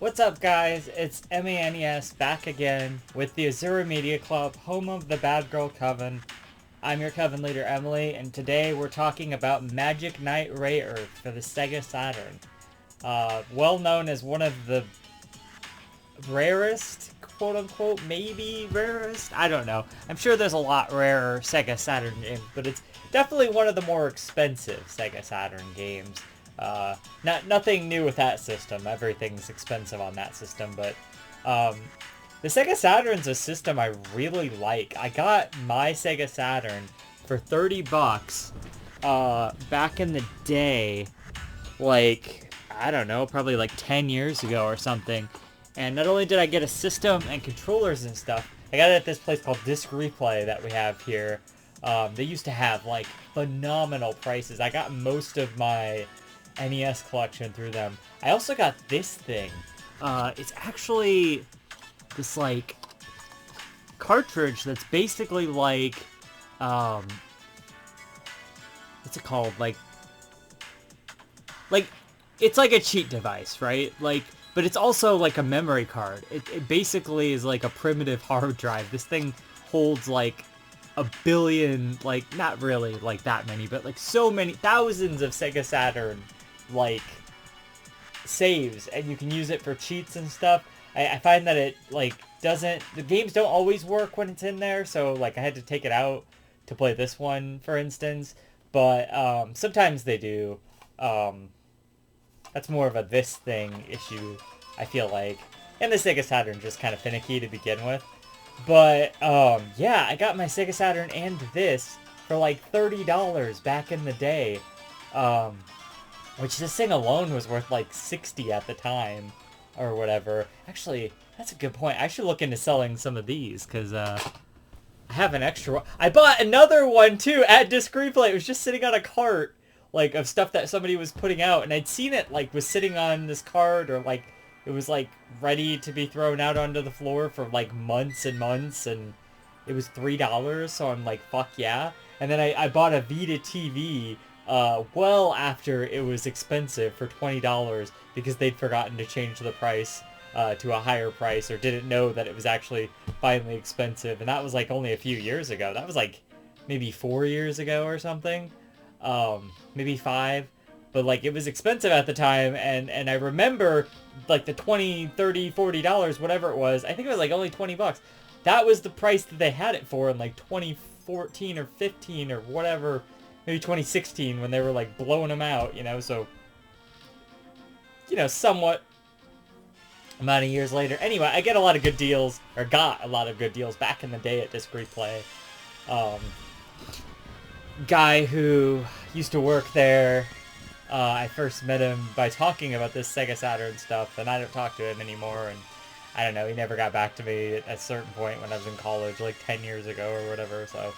What's up, guys? It's MANES back again with the Azura Media Club, home of the Bad Girl Coven. I'm your Coven leader, Emily, and today we're talking about Magic Knight Rayearth for the Sega Saturn. Well known as one of the rarest, quote-unquote, maybe rarest? I don't know. I'm sure there's a lot rarer Sega Saturn games, but it's definitely one of the more expensive Sega Saturn games. Nothing new with that system. Everything's expensive on that system, but the Sega Saturn's a system I really like. I got my Sega Saturn for 30 bucks back in the day, like, I don't know, probably like 10 years ago or something. And not only did I get a system and controllers and stuff, I got it at this place called Disc Replay that we have here. They used to have, like, phenomenal prices. I got most of my NES collection through them. I also got this thing. It's actually this, like, cartridge that's basically like, what's it called? Like, it's like a cheat device, right? Like, but it's also like a memory card. It basically is like a primitive hard drive. This thing holds like a billion, like, not really like that many, but like so many, thousands of Sega Saturn, like, saves, and you can use it for cheats and stuff. I find that it, like, the games don't always work when it's in there, so, like, I had to take it out to play this one, for instance, but sometimes they do. That's more of a this thing issue, I feel like. And the Sega Saturn just kind of finicky to begin with. But, yeah, I got my Sega Saturn and this for like $30 back in the day. Which this thing alone was worth like 60 at the time, or whatever. Actually, that's a good point. I should look into selling some of these, because, I have an extra one. I bought another one, too, at Disc Replay. It was just sitting on a cart, like, of stuff that somebody was putting out, and I'd seen it, like, was sitting on this cart, or, like, it was, like, ready to be thrown out onto the floor for, like, months and months, and it was $3, so I'm like, fuck yeah. And then I bought a Vita TV, well after it was expensive, for $20, because they'd forgotten to change the price, to a higher price, or didn't know that it was actually finally expensive, and that was, like, only a few years ago. That was, like, maybe 4 years ago or something. Maybe 5, but, like, it was expensive at the time, and I remember, like, the $20, $30, $40, whatever it was, I think it was, like, only 20 bucks. That was the price that they had it for in, like, 2014 or 15 or whatever, maybe 2016, when they were, like, blowing them out, you know, so, you know, somewhat amount of years later. Anyway, I get a lot of good deals, or got a lot of good deals back in the day at Disc Replay. Guy who used to work there, I first met him by talking about this Sega Saturn stuff, and I don't talk to him anymore, and I don't know, he never got back to me at a certain point when I was in college, like 10 years ago or whatever, so,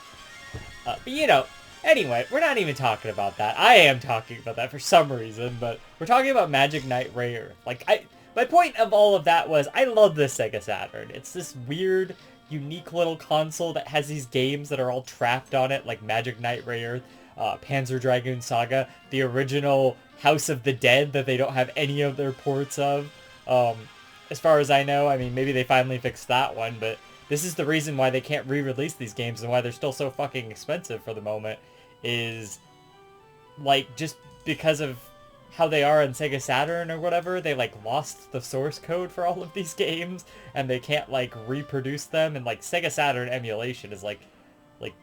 but you know, anyway, we're not even talking about that. I am talking about that for some reason, but we're talking about Magic Knight Rayearth. Like, my point of all of that was, I love this Sega Saturn. It's this weird, unique little console that has these games that are all trapped on it, like Magic Knight Rayearth, Panzer Dragoon Saga, the original House of the Dead that they don't have any of their ports of. As far as I know, I mean, maybe they finally fixed that one, but this is the reason why they can't re-release these games and why they're still so fucking expensive for the moment, is, like, just because of how they are on Sega Saturn or whatever, they, like, lost the source code for all of these games, and they can't, like, reproduce them, and, like, Sega Saturn emulation is, like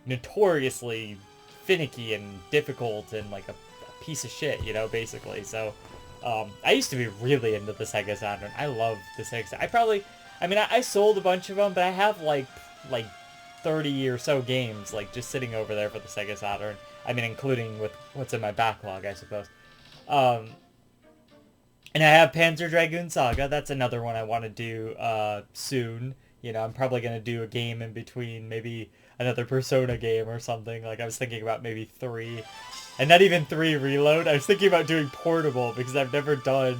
notoriously finicky and difficult and, like, a piece of shit, you know, basically, so, I used to be really into the Sega Saturn. I love the Sega Saturn. I sold a bunch of them, but I have, like 30 or so games, like, just sitting over there for the Sega Saturn. I mean, including with what's in my backlog, I suppose. And I have Panzer Dragoon Saga. That's another one I want to do soon. You know, I'm probably going to do a game in between, maybe another Persona game or something. Like, I was thinking about maybe 3. And not even 3 Reload. I was thinking about doing Portable, because I've never done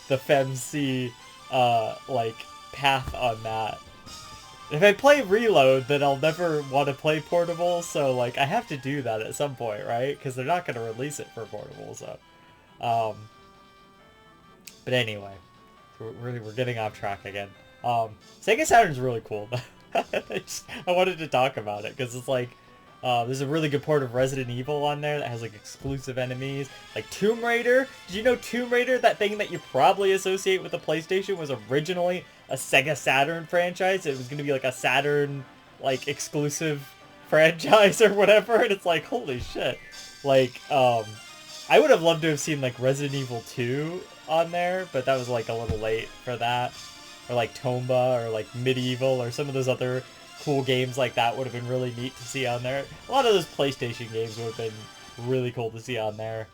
the FemC, like, path on that. If I play Reload, then I'll never want to play Portable, so, like, I have to do that at some point, right? Because they're not going to release it for Portable, so. But anyway. we're getting off track again. Sega Saturn's really cool. I wanted to talk about it because it's like, there's a really good port of Resident Evil on there that has like exclusive enemies. Like Tomb Raider. Did you know Tomb Raider, that thing that you probably associate with the PlayStation, was originally a Sega Saturn franchise? It was going to be like a Saturn like exclusive franchise or whatever, and it's like, holy shit. Like, I would have loved to have seen like Resident Evil 2 on there, but that was like a little late for that. Or like Tomba or like Medieval or some of those other cool games like that would have been really neat to see on there. A lot of those PlayStation games would have been really cool to see on there.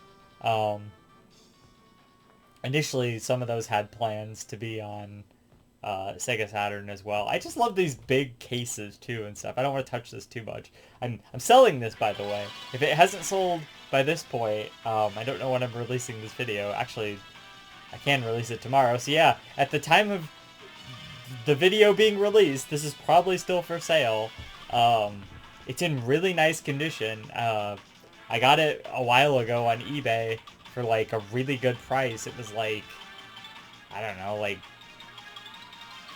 Initially, some of those had plans to be on Sega Saturn as well. I just love these big cases too and stuff. I don't want to touch this too much. I'm selling this, by the way. If it hasn't sold by this point, I don't know when I'm releasing this video. Actually, I can release it tomorrow. So yeah, at the time of the video being released, this is probably still for sale. It's in really nice condition. I got it a while ago on eBay for like a really good price. It was like, I don't know, like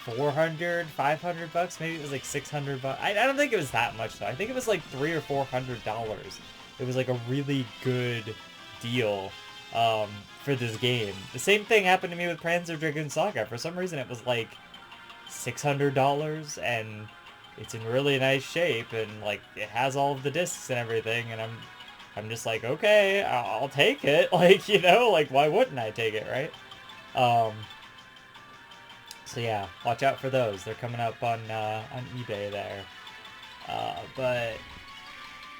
400, 500 bucks. Maybe it was like 600 bucks. I don't think it was that much though. I think it was like $300 or $400. It was like a really good deal for this game. The same thing happened to me with Panzer Dragoon Saga. For some reason it was like $600 and it's in really nice shape and like it has all of the discs and everything, and I'm just like, okay, I'll take it. Like, you know, like why wouldn't I take it, right? So yeah, watch out for those. They're coming up on eBay there. But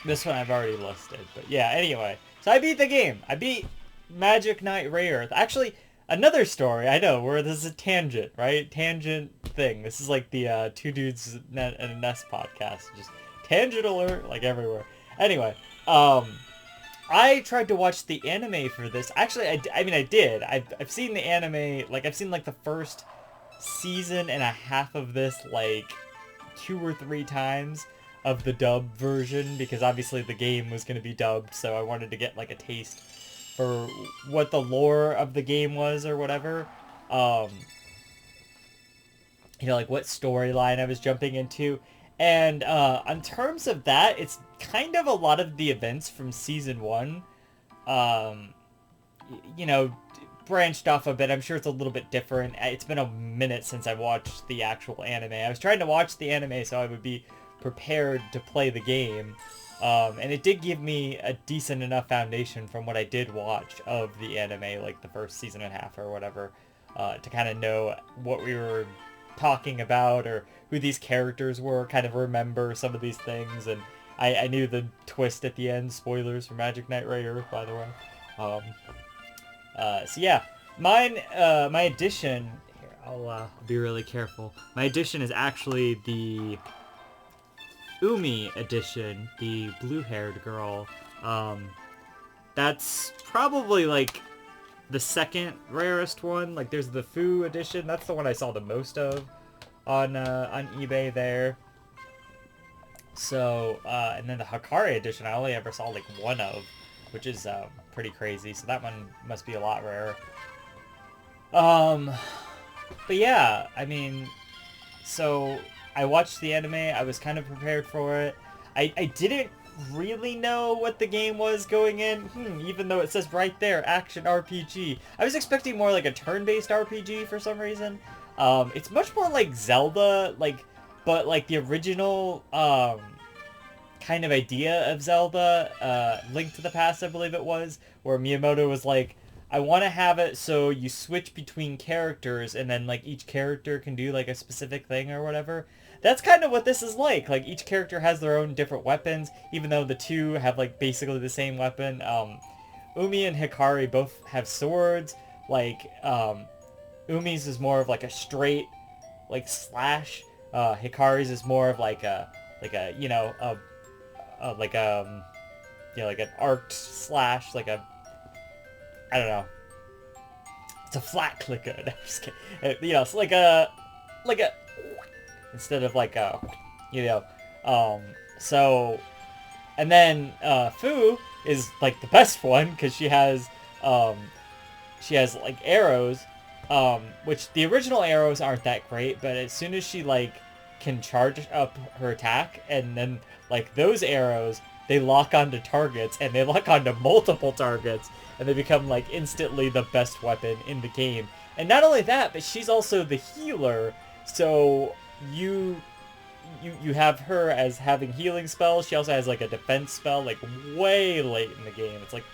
this one I've already listed. But yeah, anyway, so I beat the game. I beat Magic Knight Rayearth. Actually, another story, I know, where this is a tangent, right? Tangent thing. This is like the Two Dudes and a Nest podcast. Just tangent alert, like everywhere. Anyway, I tried to watch the anime for this. Actually, I mean, I did. I've seen the anime, like, I've seen, like, the first season and a half of this, like, 2 or 3 times of the dub version, because obviously the game was going to be dubbed, so I wanted to get, like, a taste for what the lore of the game was or whatever. You know, like what storyline I was jumping into. And in terms of that, it's kind of a lot of the events from season 1. You know, branched off a bit. I'm sure it's a little bit different. It's been a minute since I watched the actual anime. I was trying to watch the anime so I would be prepared to play the game. And it did give me a decent enough foundation from what I did watch of the anime, like the first season and a half or whatever, to kind of know what we were talking about or who these characters were, kind of remember some of these things. And I knew the twist at the end. Spoilers for Magic Knight Rayearth, by the way. So yeah, my edition, here, I'll be really careful. My edition is actually the Umi edition, the blue-haired girl. That's probably like the second rarest one. Like there's the Fu edition. That's the one I saw the most of on eBay there. So and then the Hikari edition I only ever saw like one of, which is pretty crazy. So that one must be a lot rarer. But yeah, I mean, so I watched the anime. I was kind of prepared for it. I didn't really know what the game was going in, even though it says right there, action RPG. I was expecting more like a turn-based RPG for some reason. It's much more like Zelda, like, but like the original kind of idea of Zelda, Link to the Past, I believe it was, where Miyamoto was like, I want to have it so you switch between characters and then like each character can do like a specific thing or whatever. That's kind of what this is like. Like each character has their own different weapons, even though the two have like basically the same weapon. Umi and Hikari both have swords. Like Umi's is more of like a straight like slash. Hikari's is more of like a you know like you know, like an arced slash, like a, I don't know. It's a flat clicker. No, I'm just kidding. You know, it's like a instead of like a, you know, so, and then Fu is like the best one because she has like arrows, which the original arrows aren't that great, but as soon as she like can charge up her attack, and then like those arrows, they lock onto targets, and they lock onto multiple targets, and they become like instantly the best weapon in the game. And not only that, but she's also the healer, so you have her as having healing spells. She also has like a defense spell like way late in the game. It's like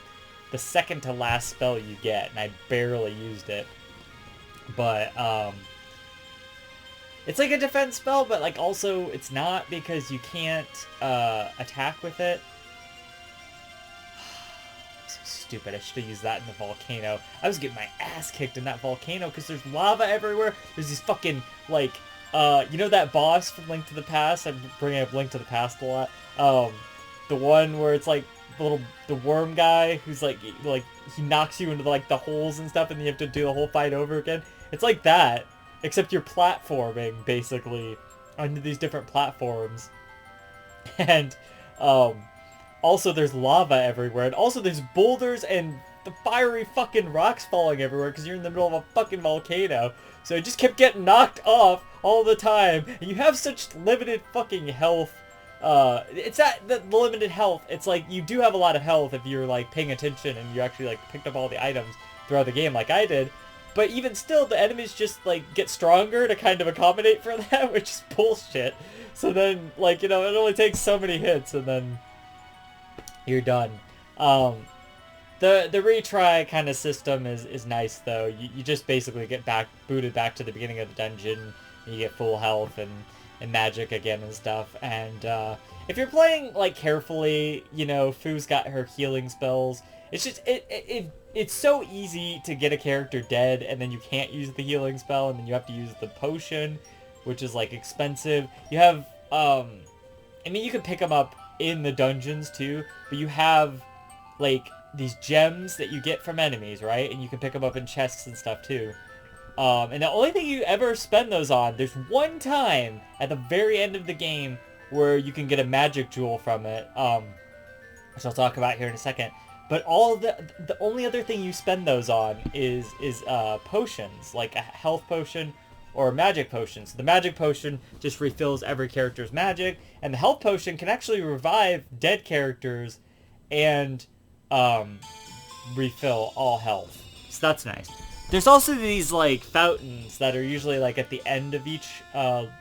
the second to last spell you get, and I barely used it. But it's like a defense spell, but like also it's not, because you can't attack with it. So stupid. I should have used that in the volcano. I was getting my ass kicked in that volcano because there's lava everywhere. There's these fucking like you know that boss from Link to the Past? I'm bringing up Link to the Past a lot. The one where it's like the worm guy who's like he knocks you into like the holes and stuff, and you have to do the whole fight over again. It's like that, except you're platforming basically onto these different platforms, and also there's lava everywhere, and also there's boulders and the fiery fucking rocks falling everywhere because you're in the middle of a fucking volcano. So it just kept getting knocked off all the time, and you have such limited fucking health. It's not the limited health. It's like you do have a lot of health if you're like paying attention and you actually like picked up all the items throughout the game like I did. But even still, the enemies just like get stronger to kind of accommodate for that, which is bullshit. So then, like, you know, it only takes so many hits and then you're done. The retry kind of system is nice though. You just basically get booted back to the beginning of the dungeon. And you get full health and magic again and stuff. And if you're playing like carefully, you know, Fu's got her healing spells. It's just it's so easy to get a character dead, and then you can't use the healing spell, and then you have to use the potion, which is like expensive. You have I mean, you can pick them up in the dungeons too, but you have like these gems that you get from enemies, right? And you can pick them up in chests and stuff too. And the only thing you ever spend those on, there's one time at the very end of the game where you can get a magic jewel from it, which I'll talk about here in a second. But all the only other thing you spend those on is potions, like a health potion or a magic potion. So the magic potion just refills every character's magic, and the health potion can actually revive dead characters and refill all health. So that's nice. There's also these like fountains that are usually like at the end of each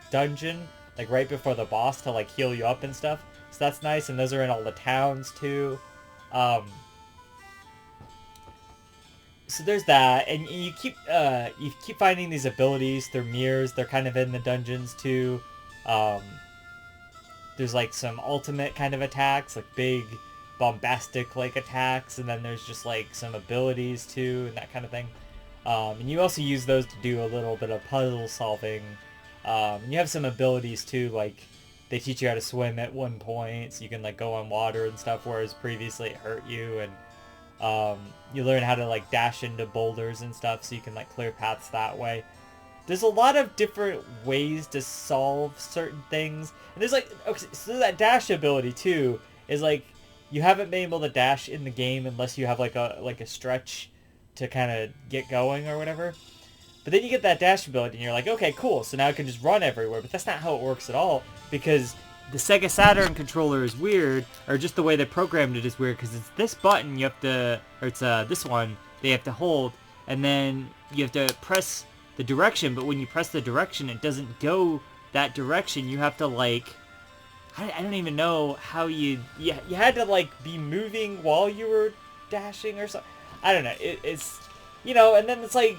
dungeon, like right before the boss, to like heal you up and stuff. So that's nice, and those are in all the towns too. So there's that, and you keep finding these abilities. They're mirrors. They're kind of in the dungeons too. There's like some ultimate kind of attacks, like big bombastic like attacks, and then there's just like some abilities too, and that kind of thing. And you also use those to do a little bit of puzzle solving. And you have some abilities too, like they teach you how to swim at one point, so you can like go on water and stuff, whereas previously it hurt you. And you learn how to like dash into boulders and stuff, so you can like clear paths that way. There's a lot of different ways to solve certain things. And there's like, okay, so that dash ability too is like, you haven't been able to dash in the game unless you have like a stretch to kind of get going or whatever. But then you get that dash ability and you're like, okay, cool, so now I can just run everywhere. But that's not how it works at all, because the Sega Saturn controller is weird, or just the way they programmed it is weird, because it's this button you have to, or it's this one they have to hold, and then you have to press the direction, but when you press the direction, it doesn't go that direction. You have to like, I don't even know how you had to like be moving while you were dashing or something. I don't know. It's, you know, and then it's like,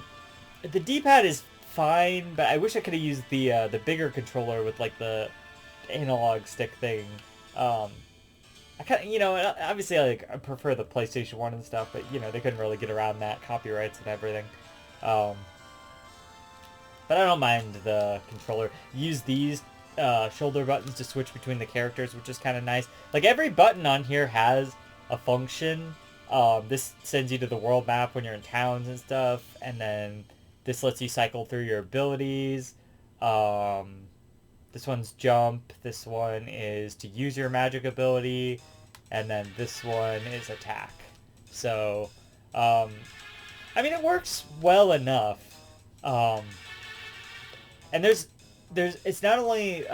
the D-pad is fine, but I wish I could have used the bigger controller with like the analog stick thing. I kind of, you know, obviously I prefer the PlayStation 1 and stuff, but you know, they couldn't really get around that, copyrights and everything. But I don't mind the controller. Use these shoulder buttons to switch between the characters, which is kind of nice. Like every button on here has a function. This sends you to the world map when you're in towns and stuff, and then this lets you cycle through your abilities. This one's jump, this one is to use your magic ability, and then this one is attack. So, I mean, it works well enough. And it's not only,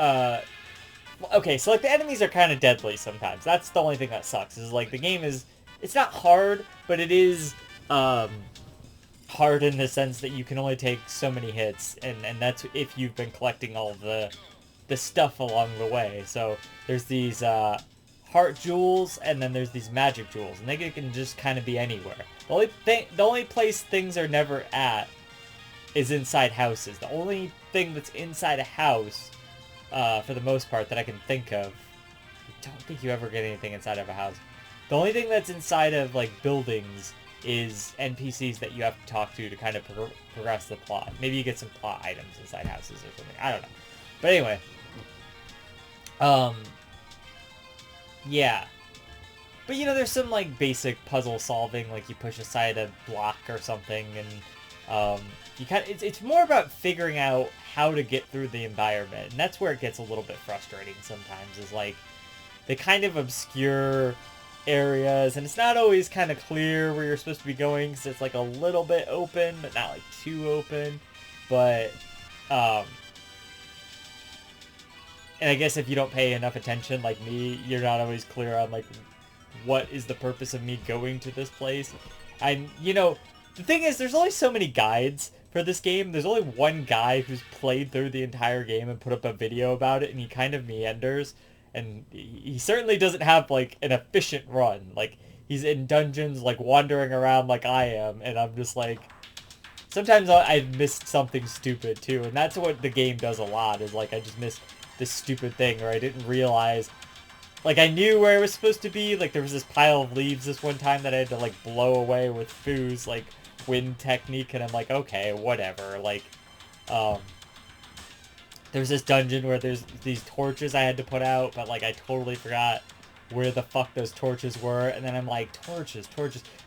okay, so like the enemies are kind of deadly sometimes. That's the only thing that sucks, is like the game is, it's not hard, but it is, hard in the sense that you can only take so many hits, and that's if you've been collecting all the stuff along the way. So there's these, heart jewels, and then there's these magic jewels, and they can just kind of be anywhere. The only place things are never at is inside houses. The only thing that's inside a house, for the most part, that I can think of, I don't think you ever get anything inside of a house. The only thing that's inside of, like, buildings is NPCs that you have to talk to kind of progress the plot. Maybe you get some plot items inside houses or something. I don't know. But anyway. Yeah. But, you know, there's some, like, basic puzzle solving, like you push aside a block or something, and, you it's more about figuring out how to get through the environment, and that's where it gets a little bit frustrating sometimes, is, like, they kind of obscure areas, and it's not always kind of clear where you're supposed to be going, because it's, like, a little bit open, but not, like, too open, but, and I guess if you don't pay enough attention, like me, you're not always clear on, like, what is the purpose of me going to this place. And, you know, the thing is, there's only so many guides for this game. There's only one guy who's played through the entire game and put up a video about it, and he kind of meanders. And he certainly doesn't have, like, an efficient run. Like, he's in dungeons, like, wandering around like I am, and I'm just like... Sometimes I missed something stupid, too, and that's what the game does a lot, is, like, I just missed this stupid thing, or I didn't realize... Like, I knew where it was supposed to be. Like, there was this pile of leaves this one time that I had to, like, blow away with Fu's, like, wind technique, and I'm like, okay, whatever. Like, there's this dungeon where there's these torches I had to put out, but, like, I totally forgot where the fuck those torches were, and then I'm like, torches.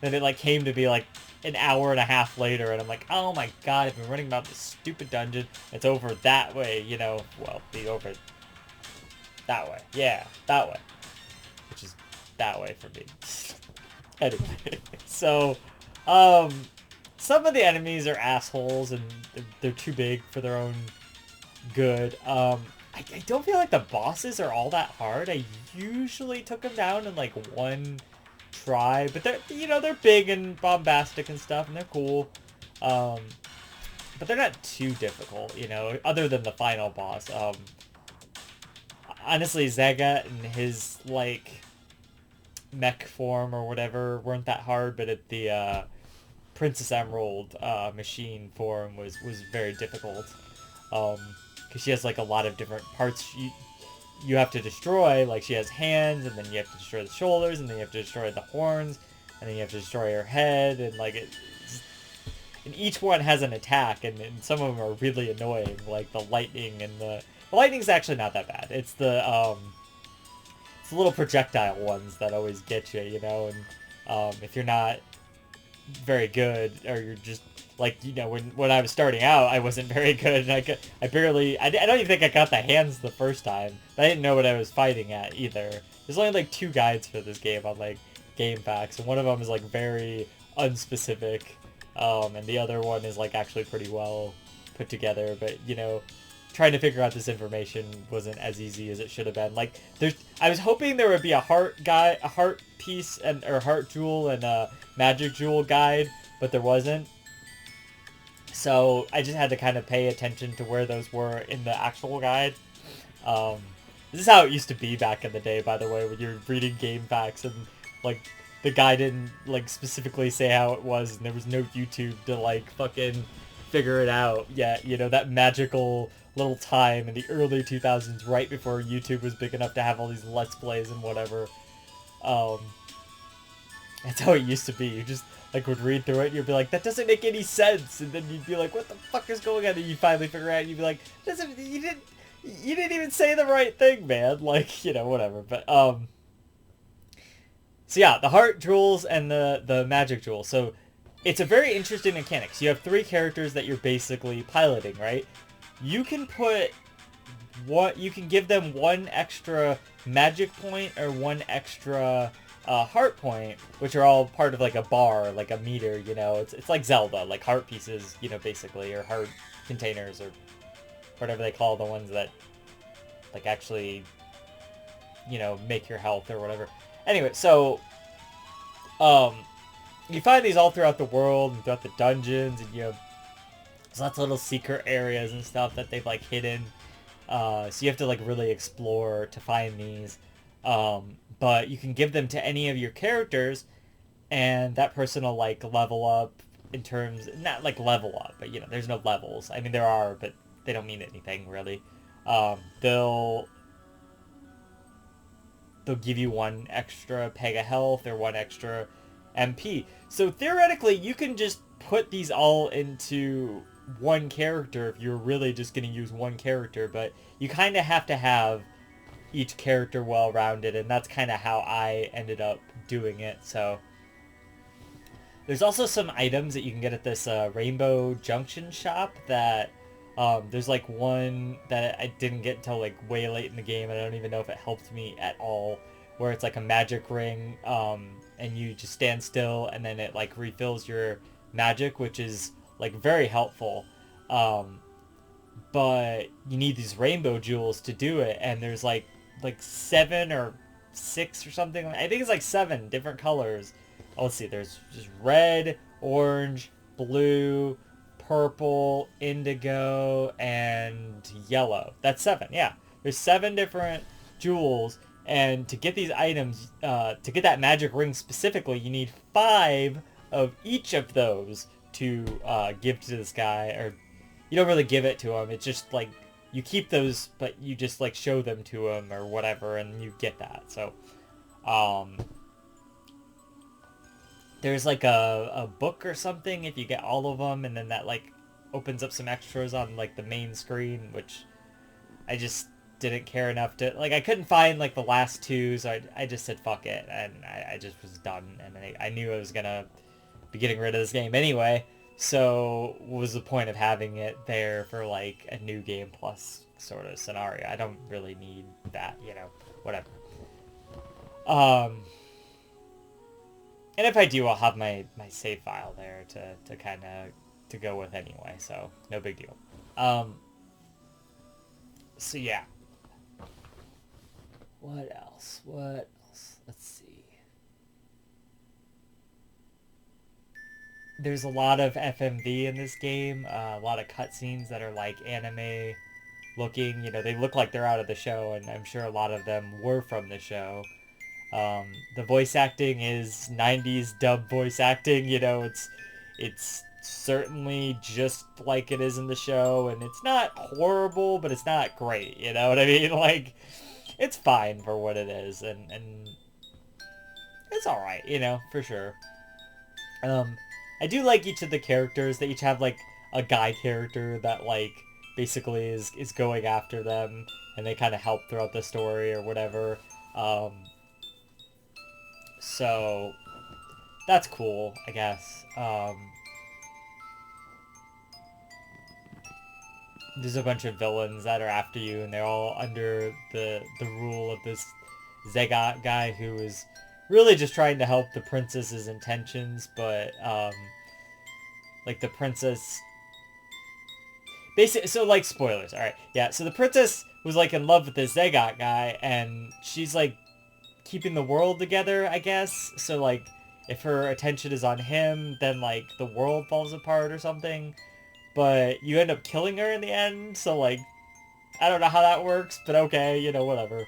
Then it, like, came to be, like, an hour and a half later, and I'm like, oh my god, I've been running about this stupid dungeon. It's over that way, you know, well, be over... That way. Yeah, that way. Which is that way for me. Anyway. So, some of the enemies are assholes, and they're too big for their own good. I don't feel like the bosses are all that hard. I usually took them down in, like, one try. But they're, you know, they're big and bombastic and stuff, and they're cool. But they're not too difficult, you know, other than the final boss. Honestly, Sega and his, like, mech form or whatever weren't that hard, but at the Princess Emerald machine form was very difficult. Because she has, like, a lot of different parts you have to destroy. Like, she has hands, and then you have to destroy the shoulders, and then you have to destroy the horns, and then you have to destroy her head, and, like, and each one has an attack, and some of them are really annoying, like the lightning and the lightning's actually not that bad. It's the little projectile ones that always get you, you know, and if you're not very good, or you're just, like, you know, when I was starting out, I wasn't very good, and I don't even think I got the hands the first time. I didn't know what I was fighting at, either. There's only, like, 2 guides for this game on, like, GameFAQs, and one of them is, like, very unspecific, and the other one is, like, actually pretty well put together, but, you know, trying to figure out this information wasn't as easy as it should have been. Like, I was hoping there would be a heart piece, or heart jewel and a magic jewel guide, but there wasn't. So I just had to kind of pay attention to where those were in the actual guide. This is how it used to be back in the day, by the way, when you're reading GameFAQs and, like, the guy didn't, like, specifically say how it was, and there was no YouTube to, like, fucking figure it out yet. You know, that magical little time in the early 2000s, right before YouTube was big enough to have all these Let's Plays and whatever. That's how it used to be. You just, like, would read through it, and you'd be like, that doesn't make any sense, and then you'd be like, what the fuck is going on? And you finally figure it out, and you'd be like, you didn't even say the right thing, man. Like, you know, whatever. But, so yeah, the heart jewels and the magic jewel. So it's a very interesting mechanic. So you have 3 characters that you're basically piloting, right? You can give them 1 extra magic point or 1 extra heart point, which are all part of like a bar, like a meter, you know. It's like Zelda, like heart pieces, you know, basically, or heart containers, or whatever they call the ones that like actually, you know, make your health or whatever. Anyway, so you find these all throughout the world and throughout the dungeons, and you have lots of little secret areas and stuff that they've like hidden. So you have to like really explore to find these. But you can give them to any of your characters, and that person will like level up in terms, not like level up, but you know, there's no levels. I mean, there are, but they don't mean anything really. They'll give you one extra peg of health or one extra MP. So theoretically, you can just put these all into one character if you're really just going to use one character, but you kind of have to have each character well-rounded, and that's kind of how I ended up doing it. So there's also some items that you can get at this Rainbow Junction shop that there's like one that I didn't get until like way late in the game, and I don't even know if it helped me at all, where it's like a magic ring, and you just stand still and then it like refills your magic, which is like very helpful. But you need these rainbow jewels to do it, and there's like 7 or 6 or something. I think it's like 7 different colors. Oh, let's see. There's just red, orange, blue, purple, indigo, and yellow. That's 7. Yeah, there's 7 different jewels, and to get these items, to get that magic ring specifically, you need 5 of each of those to give to this guy. Or you don't really give it to him. It's just like you keep those, but you just like show them to him or whatever, and you get that. So there's like a book or something if you get all of them, and then that like opens up some extras on like the main screen, which I just didn't care enough to, like, I couldn't find like the last 2, so I just said fuck it, and I just was done, and I knew I was gonna be getting rid of this game anyway, so what was the point of having it there for like a new game plus sort of scenario? I don't really need that, you know, whatever. And if I do, I'll have my save file there to kind of to go with anyway, so no big deal. So yeah. What else? Let's see. There's a lot of FMV in this game, a lot of cutscenes that are like anime looking. You know, they look like they're out of the show, and I'm sure a lot of them were from the show. The voice acting is 90s dub voice acting. You know, it's certainly just like it is in the show, and it's not horrible, but it's not great. You know what I mean? Like, it's fine for what it is, and it's all right. You know, for sure. I do like each of the characters. They each have like a guy character that like basically is going after them, and they kind of help throughout the story or whatever. So that's cool, I guess. There's a bunch of villains that are after you, and they're all under the rule of this Sega guy who is really just trying to help the princess's intentions, but like the princess basically, so like spoilers, all right, yeah. So the princess was like in love with this Sega guy, and she's like keeping the world together, I guess. So like if her attention is on him, then like the world falls apart or something. But you end up killing her in the end, so like I don't know how that works, but okay, you know, whatever.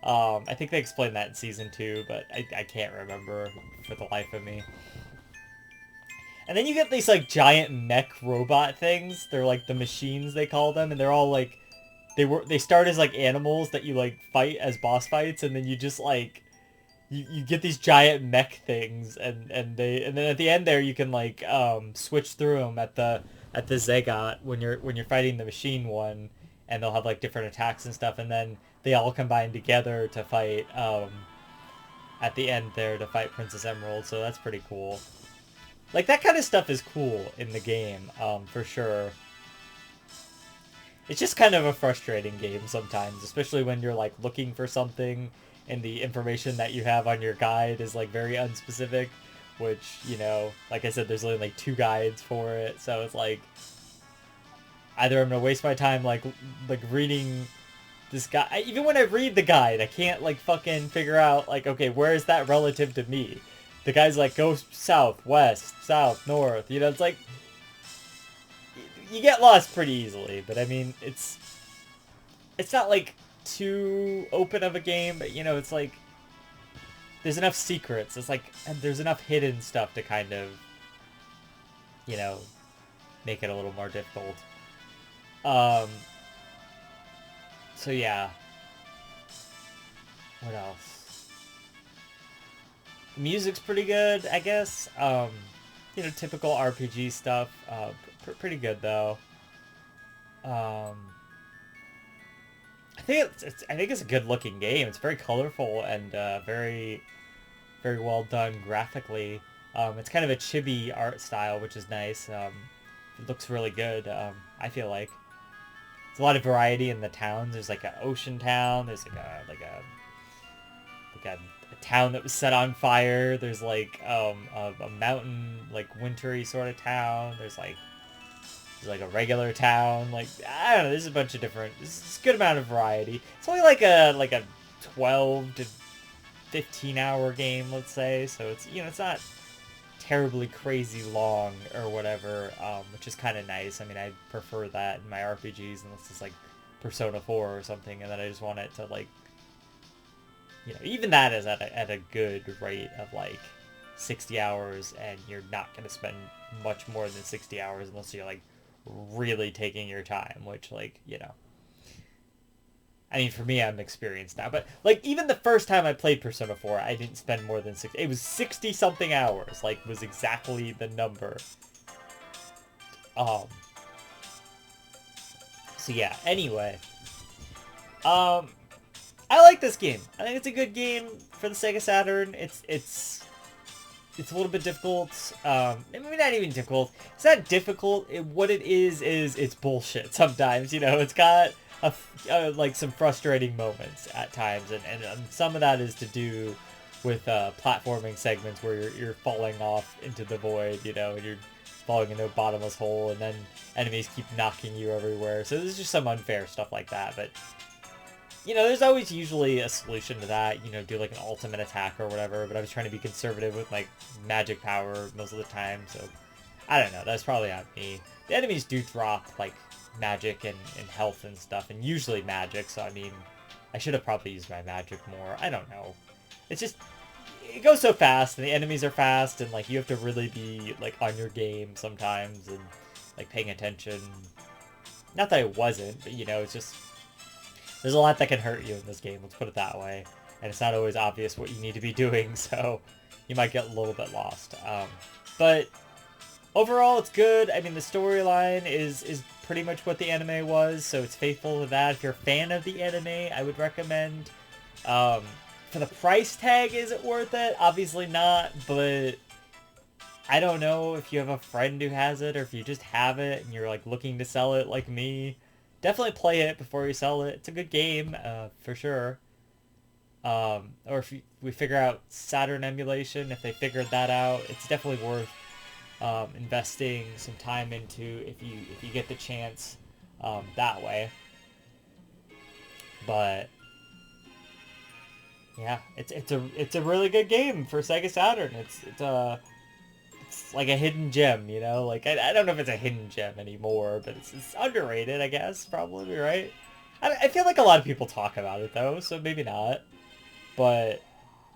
I think they explained that in season 2, but I can't remember for the life of me. And then you get these like giant mech robot things. They're like the machines, they call them, and they're all like they start as like animals that you like fight as boss fights, and then you just like you get these giant mech things, and then at the end there you can like switch through them at the Zegot when you're fighting the machine one, and they'll have like different attacks and stuff, and then they all combine together to fight at the end there to fight Princess Emerald. So that's pretty cool. Like that kind of stuff is cool in the game, for sure. It's just kind of a frustrating game sometimes, especially when you're like looking for something and the information that you have on your guide is like very unspecific, which, you know, like I said, there's only like 2 guides for it, so it's like either I'm gonna waste my time like reading this guy. Even when I read the guide, I can't like fucking figure out like, okay, where is that relative to me? The guy's like, go south, west, south, north. You know, it's like you get lost pretty easily. But I mean, it's not like too open of a game, but you know, it's like there's enough secrets. It's like, and there's enough hidden stuff to kind of, you know, make it a little more difficult. So yeah. What else? Music's pretty good, I guess. You know, typical RPG stuff. Pretty good though. I think it's a good looking game. It's very colorful and very very well done graphically. It's kind of a chibi art style, which is nice. It looks really good. I feel like there's a lot of variety in the towns. There's like an ocean town. There's like a town that was set on fire. There's like a mountain, like wintry sort of town. There's like a regular town. Like, I don't know. There's a bunch of different. There's a good amount of variety. It's only like a 12 to 15-hour game, let's say. So it's, you know, it's not terribly crazy long or whatever, which is kind of nice. I mean, I prefer that in my RPGs unless it's like Persona 4 or something, and then I just want it to like, you know, even that is at a good rate of like 60 hours, and you're not going to spend much more than 60 hours unless you're like really taking your time, which, like, you know, I mean, for me, I'm experienced now, but like even the first time I played Persona 4, I didn't spend more than 60. It was 60 something hours, like, was exactly the number. So yeah, anyway, I like this game. I think it's a good game for the Sega Saturn. It's a little bit difficult. Maybe not even difficult. It's not difficult. What it is it's bullshit sometimes. You know, it's got like some frustrating moments at times, and some of that is to do with platforming segments where you're falling off into the void. You know, and you're falling into a bottomless hole, and then enemies keep knocking you everywhere. So there's just some unfair stuff like that, but. You know, there's always usually a solution to that, you know, do like an ultimate attack or whatever, but I was trying to be conservative with like magic power most of the time, so I don't know, that's probably not me. The enemies do drop like magic and health and stuff, and usually magic, so I mean, I should have probably used my magic more. I don't know. It's just, it goes so fast, and the enemies are fast, and like you have to really be like on your game sometimes, and like paying attention. Not that I wasn't, but you know, it's just... There's a lot that can hurt you in this game, let's put it that way. And it's not always obvious what you need to be doing, so you might get a little bit lost. But overall, it's good. I mean, the storyline is pretty much what the anime was, so it's faithful to that. If you're a fan of the anime, I would recommend. For the price tag, is it worth it? Obviously not, but I don't know if you have a friend who has it, or if you just have it and you're like looking to sell it like me. Definitely play it before you sell it. It's a good game, for sure. Or if we figure out Saturn emulation, if they figured that out, it's definitely worth investing some time into if you get the chance that way. But yeah, it's a really good game for Sega Saturn. It's like a hidden gem, you know? Like, I don't know if it's a hidden gem anymore, but it's underrated, I guess, probably, right? I feel like a lot of people talk about it, though, so maybe not. But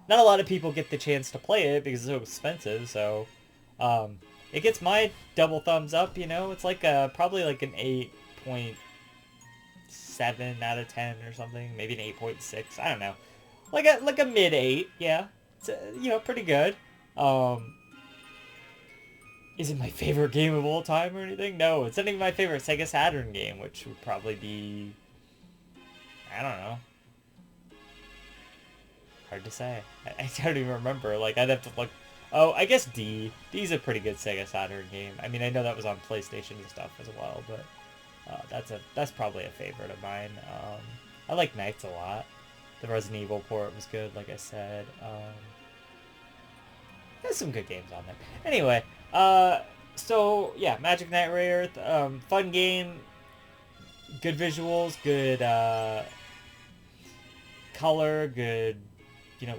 not a lot of people get the chance to play it because it's so expensive, so... it gets my double thumbs up, you know? It's like probably like an 8.7 out of 10 or something. Maybe an 8.6, I don't know. Like a mid-8, yeah. It's, you know, pretty good. Is it my favorite game of all time or anything? No, it's not even my favorite Sega Saturn game, which would probably be... I don't know. Hard to say. I don't even remember. Like, I'd have to look... Oh, I guess D. D's a pretty good Sega Saturn game. I mean, I know that was on PlayStation and stuff as well, but that's probably a favorite of mine. I like Knights a lot. The Resident Evil port was good, like I said. There's some good games on there. Anyway, so yeah, Magic Knight Rayearth, fun game, good visuals, good color, good,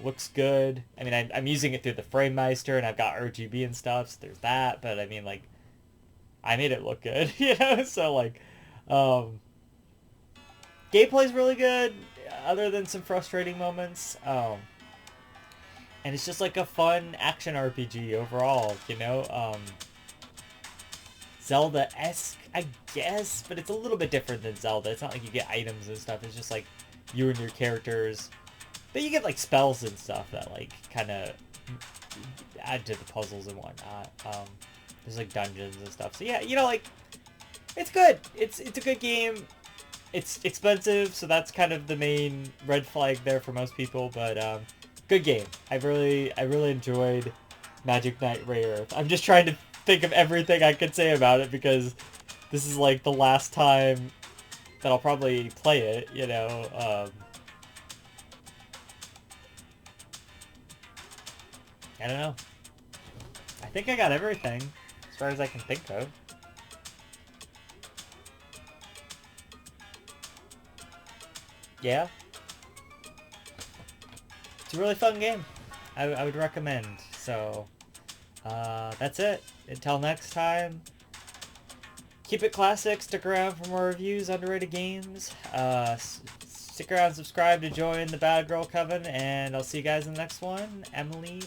looks good. I mean, I'm using it through the Frame Meister, and I've got RGB and stuff, so there's that. But I mean, like, I made it look good, So like, gameplay's really good, other than some frustrating moments. And it's just like a fun action RPG overall, Zelda-esque, I guess, but it's a little bit different than Zelda. It's not like you get items and stuff. It's just like you and your characters. But you get like spells and stuff that like kind of add to the puzzles and whatnot. There's like dungeons and stuff. So yeah, like, it's good. It's a good game. It's expensive, so that's kind of the main red flag there for most people. But good game. I really enjoyed Magic Knight Rayearth. I'm just trying to think of everything I could say about it because this is like the last time that I'll probably play it. I don't know. I think I got everything as far as I can think of. Yeah. It's a really fun game. I would recommend. So, that's it. Until next time, keep it classic. Stick around for more reviews, underrated games. Stick around, subscribe to join the Bad Girl Coven, and I'll see you guys in the next one. Emily